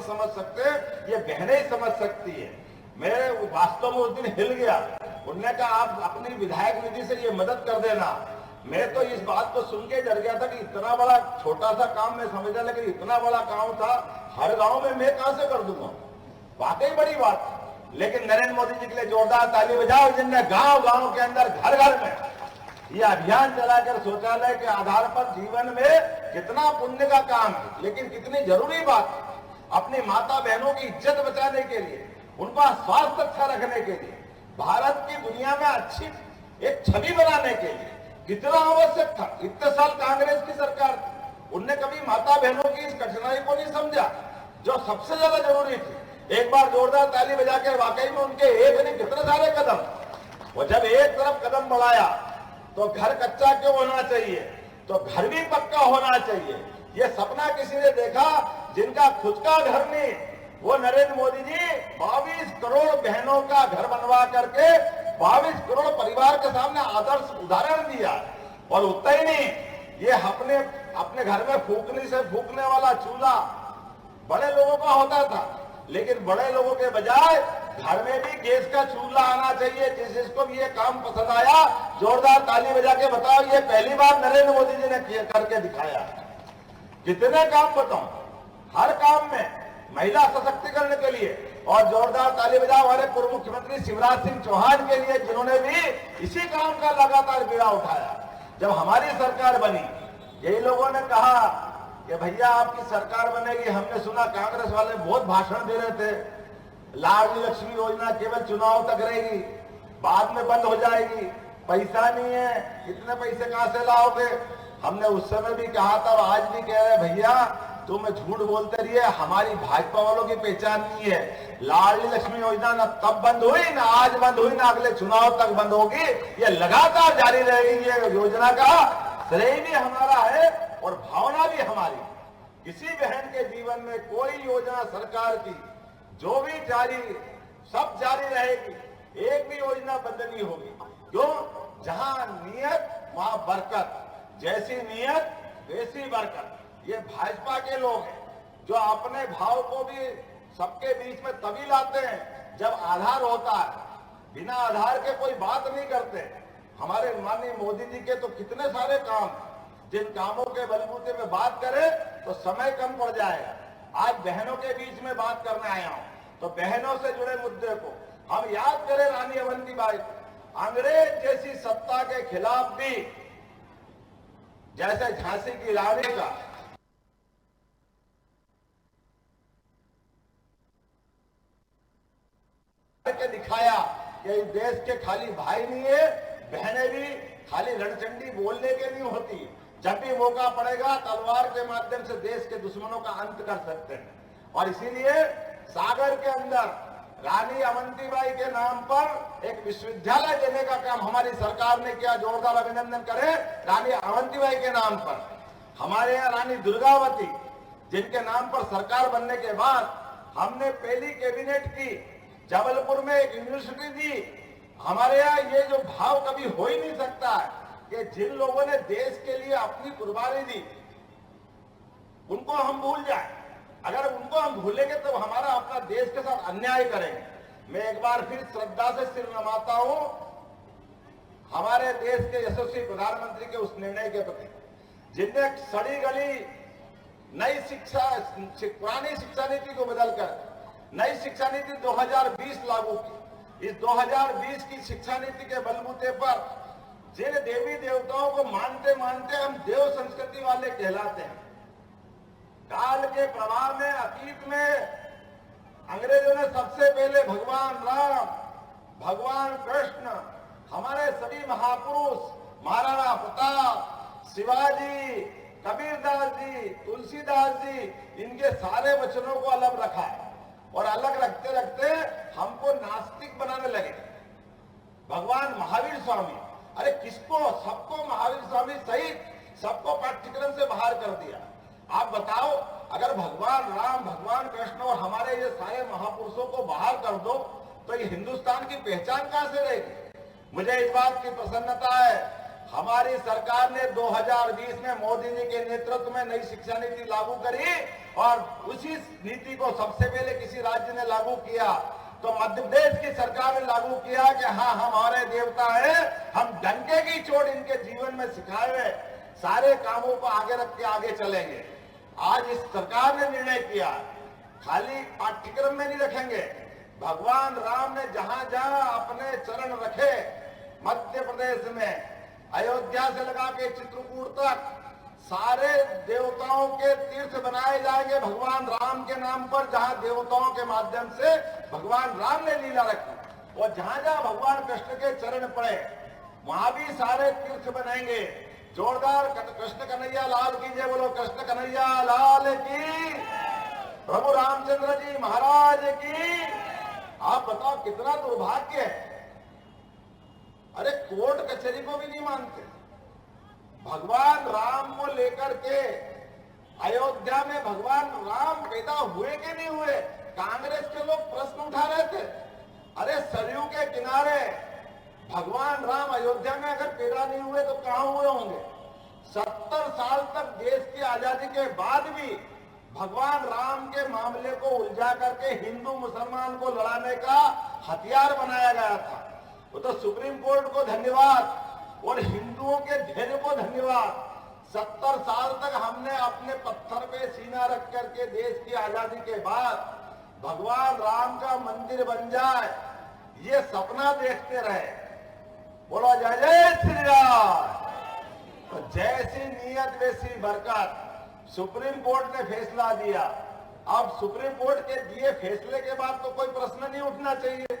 समझ सकते, ये बहनें ही समझ सकती है। मैं वास्तव में उस दिन हिल गया। उन्होंने कहा आप अपनी विधायक निधि से ये मदद कर देना। मैं तो इस बात को सुन के डर गया था कि इतना बड़ा, छोटा सा काम मैं समझा, लेकिन इतना बड़ा काम था, हर गांव में मैं कहां से कर दूंगा। वाकई बड़ी बात। लेकिन नरेंद्र मोदी जी के लिए जोरदार ताली बजाओ, जिनने गांव गांव के अंदर, घर घर में ये अभियान चलाकर शौचालय के आधार पर जीवन में कितना पुण्य का काम है, लेकिन कितनी जरूरी बात, अपनी माता बहनों की इज्जत बचाने के लिए, उनका स्वास्थ्य अच्छा रखने के लिए, भारत की दुनिया में अच्छी एक छवि बनाने के लिए कितना आवश्यक था। इतने साल कांग्रेस की सरकार थी, उनने कभी माता बहनों की इस कठिनाई को नहीं समझा जो सबसे ज्यादा जरूरी थी। एक बार जोरदार ताली बजा के वाकई में उनके एक नहीं कितने सारे कदम, और जब एक तरफ कदम बढ़ाया तो घर कच्चा क्यों होना चाहिए, तो घर भी पक्का होना चाहिए। ये सपना किसी ने देखा जिनका खुद का घर नहीं, वो नरेंद्र मोदी जी 22 करोड़ बहनों का घर बनवा करके 22 करोड़ परिवार के सामने आदर्श उदाहरण दिया। और उतना ही नहीं, ये अपने घर में फूकने से फूकने वाला चूल्हा बड़े लोगों का होता था, लेकिन बड़े लोगों के बजाय घर में भी गैस का चूल्हा आना चाहिए। जिसको भी ये काम पसंद आया, जोरदार ताली बजा के बताओ, ये पहली बार नरेंद्र मोदी जी ने करके दिखाया। कितने काम बताऊं, हर काम में महिला सशक्तिकरण के लिए। और जोरदार ताली बजाओ हमारे पूर्व मुख्यमंत्री शिवराज सिंह चौहान के लिए, जिन्होंने भी इसी काम का लगातार बीड़ा उठाया। जब हमारी सरकार बनी, यही लोगों ने कहा कि भैया आपकी सरकार बनेगी। हमने सुना कांग्रेस वाले बहुत भाषण दे रहे थे, लाडली लक्ष्मी योजना केवल चुनाव तक रहेगी, बाद में बंद हो जाएगी, पैसा नहीं है, इतने पैसे कहां से लाओगे। हमने उस समय भी कहा था, आज भी कह रहे भैया तुम झूठ बोलते रहिए, हमारी भाजपा वालों की पहचान नहीं है। लाडली लक्ष्मी योजना न तब बंद हुई, न आज बंद हुई, न अगले चुनाव तक बंद होगी, ये लगातार जारी रहेगी। ये योजना का श्रेय भी हमारा है और भावना भी हमारी। किसी बहन के जीवन में कोई योजना सरकार की जो भी जारी, सब जारी रहेगी, एक भी योजना बंद नहीं होगी। क्यों? जहां नियत वहां बरकत, जैसी नियत वैसी बरकत। ये भाजपा के लोग हैं जो अपने भाव को भी सबके बीच में तभी लाते हैं जब आधार होता है, बिना आधार के कोई बात नहीं करते। हमारे माननीय मोदी जी के तो कितने सारे काम, जिन कामों के बलबूते में बात करें तो समय कम पड़ जाएगा। आज बहनों के बीच में बात करने आया हूं, तो बहनों से जुड़े मुद्दे को हम याद करें। रानी अवंतीबाई, अंग्रेज जैसी सत्ता के खिलाफ भी, जैसे झांसी की रानी का के दिखाया कि इस देश के खाली भाई नहीं है, बहनें भी खाली रणचंडी बोलने के नहीं होती। जब भी मौका पड़ेगा तलवार के माध्यम से देश के दुश्मनों का अंत कर सकते हैं। और इसीलिए सागर के अंदर रानी अवंतीबाई के नाम पर एक विश्वविद्यालय देने का काम हमारी सरकार ने किया। जोरदार अभिनंदन करें रानी अवंतीबाई के नाम पर। हमारे यहाँ रानी दुर्गावती, जिनके नाम पर सरकार बनने के बाद हमने पहली कैबिनेट की, जबलपुर में एक यूनिवर्सिटी दी। हमारे यहाँ ये जो भाव कभी हो ही नहीं सकता है कि जिन लोगों ने देश के लिए अपनी कुर्बानी दी, उनको हम भूल जाएं। अगर उनको हम भूलेंगे तो हमारा अपना देश के साथ अन्याय करेंगे। मैं एक बार फिर श्रद्धा से सिर नमाता हूं हमारे देश के यशस्वी प्रधानमंत्री के उस निर्णय के प्रति, जिनने सड़ी गली नई शिक्षा, पुरानी शिक्षा नीति को बदलकर नई शिक्षा नीति 2020 लागू की। इस 2020 की शिक्षा नीति के बलबूते पर जिन देवी देवताओं को मानते मानते हम देव संस्कृति वाले कहलाते हैं, काल के प्रभाव में, अतीत में अंग्रेजों ने सबसे पहले भगवान राम, भगवान कृष्ण, हमारे सभी महापुरुष, महाराणा प्रताप, शिवाजी, कबीरदास जी, तुलसीदास जी, इनके सारे वचनों को अलग रखा है। और अलग रखते रखते हमको नास्तिक बनाने लगे। भगवान महावीर स्वामी, अरे किसको, सबको महावीर स्वामी सहित सबको पाठ्यक्रम से बाहर कर दिया। आप बताओ, अगर भगवान राम, भगवान कृष्ण और हमारे ये सारे महापुरुषों को बाहर कर दो तो ये हिंदुस्तान की पहचान कहां से रहेगी। मुझे इस बात की प्रसन्नता है हमारी सरकार ने 2020 में मोदी जी के नेतृत्व में नई शिक्षा नीति लागू करी और उसी नीति को सबसे पहले किसी राज्य ने लागू किया तो मध्य प्रदेश की सरकार ने लागू किया कि हाँ हमारे देवता हैं, हम डंके की चोट इनके जीवन में सिखाए हुए सारे कामों को आगे रख के आगे चलेंगे। आज इस सरकार ने निर्णय किया खाली पाठ्यक्रम में नहीं रखेंगे, भगवान राम ने जहां जहां अपने चरण रखे मध्य प्रदेश में अयोध्या से लगा के चित्रकूट तक सारे देवताओं के तीर्थ बनाए जाएंगे भगवान राम के नाम पर, जहां देवताओं के माध्यम से भगवान राम ने लीला रखी और जहां जहां भगवान कृष्ण के चरण पड़े वहां भी सारे तीर्थ बनेंगे। जोरदार कृष्ण कन्हैया लाल की जय बोलो, कृष्ण कन्हैया लाल की, प्रभु रामचंद्र जी महाराज की। आप बताओ कितना दुर्भाग्य है, अरे कोर्ट कचहरी को भी नहीं मानते। भगवान राम को लेकर के अयोध्या में भगवान राम पैदा हुए कि नहीं हुए, कांग्रेस के लोग प्रश्न उठा रहे थे। अरे सरयू के किनारे भगवान राम अयोध्या में अगर पैदा नहीं हुए तो कहां हुए होंगे। 70 साल तक देश की आजादी के बाद भी भगवान राम के मामले को उलझा करके हिंदू मुसलमान को लड़ाने का हथियार बनाया गया था। वो तो सुप्रीम कोर्ट को धन्यवाद और हिंदुओं के धैर्य को धन्यवाद। 70 साल तक हमने अपने पत्थर पे सीना रख करके देश की आजादी के बाद भगवान राम का मंदिर बन जाए ये सपना देखते रहे। बोलो जय जय श्री राम। तो जैसी नीयत वैसी बरकत, सुप्रीम कोर्ट ने फैसला दिया। अब सुप्रीम कोर्ट के दिए फैसले के बाद तो कोई प्रश्न नहीं उठना चाहिए,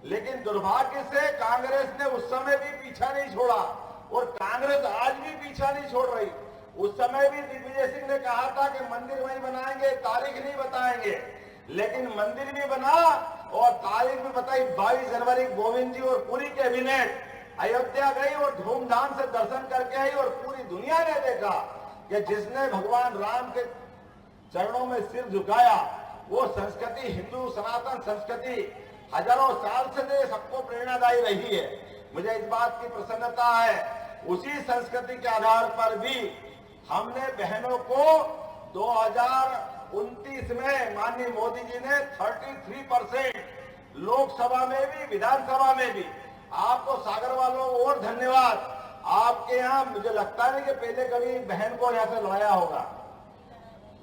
लेकिन दुर्भाग्य से कांग्रेस ने उस समय भी पीछा नहीं छोड़ा और कांग्रेस आज भी पीछा नहीं छोड़ रही। उस समय भी दिग्विजय सिंह ने कहा था कि मंदिर वहीं बनाएंगे, तारीख नहीं बताएंगे, लेकिन मंदिर भी बना और तारीख भी बताई। 22 जनवरी गोविंद जी और पूरी कैबिनेट अयोध्या गई और धूमधाम से दर्शन करके आई और पूरी दुनिया ने देखा कि जिसने भगवान राम के चरणों में सिर झुकाया वो संस्कृति, हिंदू सनातन संस्कृति हजारों साल से सबको प्रेरणादायी रही है। मुझे इस बात की प्रसन्नता है, उसी संस्कृति के आधार पर भी हमने बहनों को 2029 में माननीय मोदी जी ने 33% लोकसभा में भी विधानसभा में भी, आपको सागर वालों को और धन्यवाद। आपके यहाँ मुझे लगता नहीं कि पहले कभी बहन को यहाँ से लड़ाया होगा,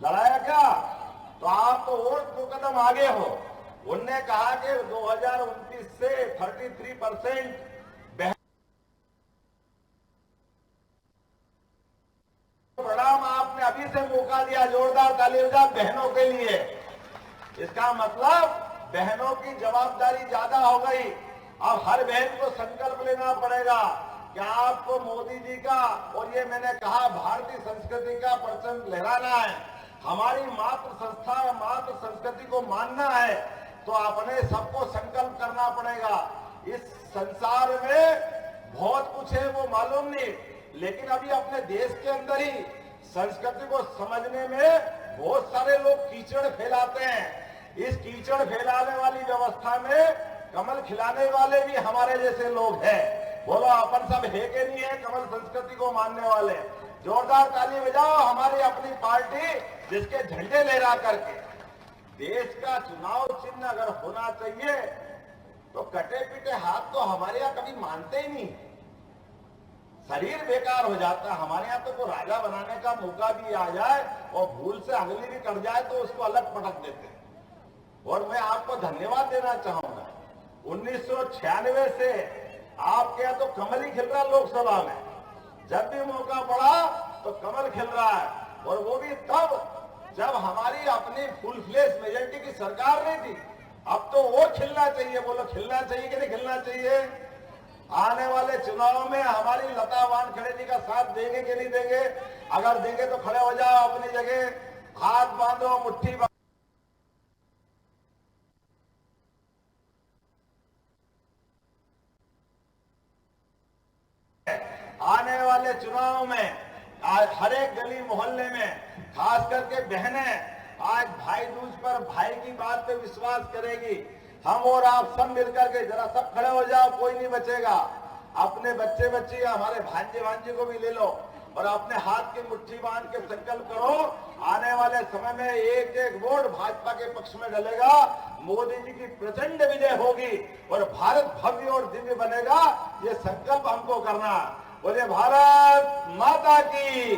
लड़ाया क्या? तो आप तो और 2 कदम आगे हो। उनने कहा कि 2029 से 33% प्रणाम आपने अभी से मौका दिया, जोरदार ताली बजाओ बहनों के लिए। इसका मतलब बहनों की जवाबदारी ज्यादा हो गई। अब हर बहन को संकल्प लेना पड़ेगा कि आपको मोदी जी का और ये मैंने कहा भारतीय संस्कृति का परचम लहराना है, हमारी मातृ संस्था मातृ संस्कृति को मानना है, तो अपने सबको संकल्प करना पड़ेगा। इस संसार में बहुत कुछ है वो मालूम नहीं, लेकिन अभी अपने देश के अंदर ही संस्कृति को समझने में बहुत सारे लोग कीचड़ फैलाते हैं। इस कीचड़ फैलाने वाली व्यवस्था में कमल खिलाने वाले भी हमारे जैसे लोग हैं। बोलो अपन सब है कि नहीं है कमल संस्कृति को मानने वाले? जोरदार ताली बजाओ हमारी अपनी पार्टी जिसके झंडे लहरा करके। देश का चुनाव चिन्ह अगर होना चाहिए तो कटे पिटे हाथ तो हमारे यहाँ कभी मानते ही नहीं, शरीर बेकार हो जाता है। हमारे यहाँ तो कोई राजा बनाने का मौका भी आ जाए और भूल से अंगली भी कट जाए तो उसको अलग पटक देते हैं। और मैं आपको धन्यवाद देना चाहूंगा, 1996 से आपके यहाँ तो कमल ही खिल रहा है लोकसभा में, जब भी मौका पड़ा तो कमल खिल रहा है। और वो भी तब जब हमारी अपनी फुल फ्लेश मेजोरिटी की सरकार नहीं थी। अब तो वो खिलना चाहिए। बोलो खिलना चाहिए कि नहीं खिलना चाहिए? आने वाले चुनाव में हमारी लता वानखेड़े जी का साथ देंगे कि नहीं देंगे? अगर देंगे तो खड़े हो जाओ अपनी जगह, हाथ बांधो, मुट्ठी बांधो। आने वाले चुनाव में आज हर एक गली मोहल्ले में खास करके बहनें आज भाई दूज पर भाई की बात पे विश्वास करेगी। हम और आप सब मिलकर के जरा सब खड़े हो जाओ, कोई नहीं बचेगा। अपने बच्चे बच्ची या हमारे भांजे भांजी को भी ले लो और अपने हाथ की मुट्ठी बांध के संकल्प करो, आने वाले समय में एक एक वोट भाजपा के पक्ष में डलेगा, मोदी जी की प्रचंड विजय होगी और भारत भव्य और दिव्य बनेगा। ये संकल्प हमको करना। बोले भारत माता की।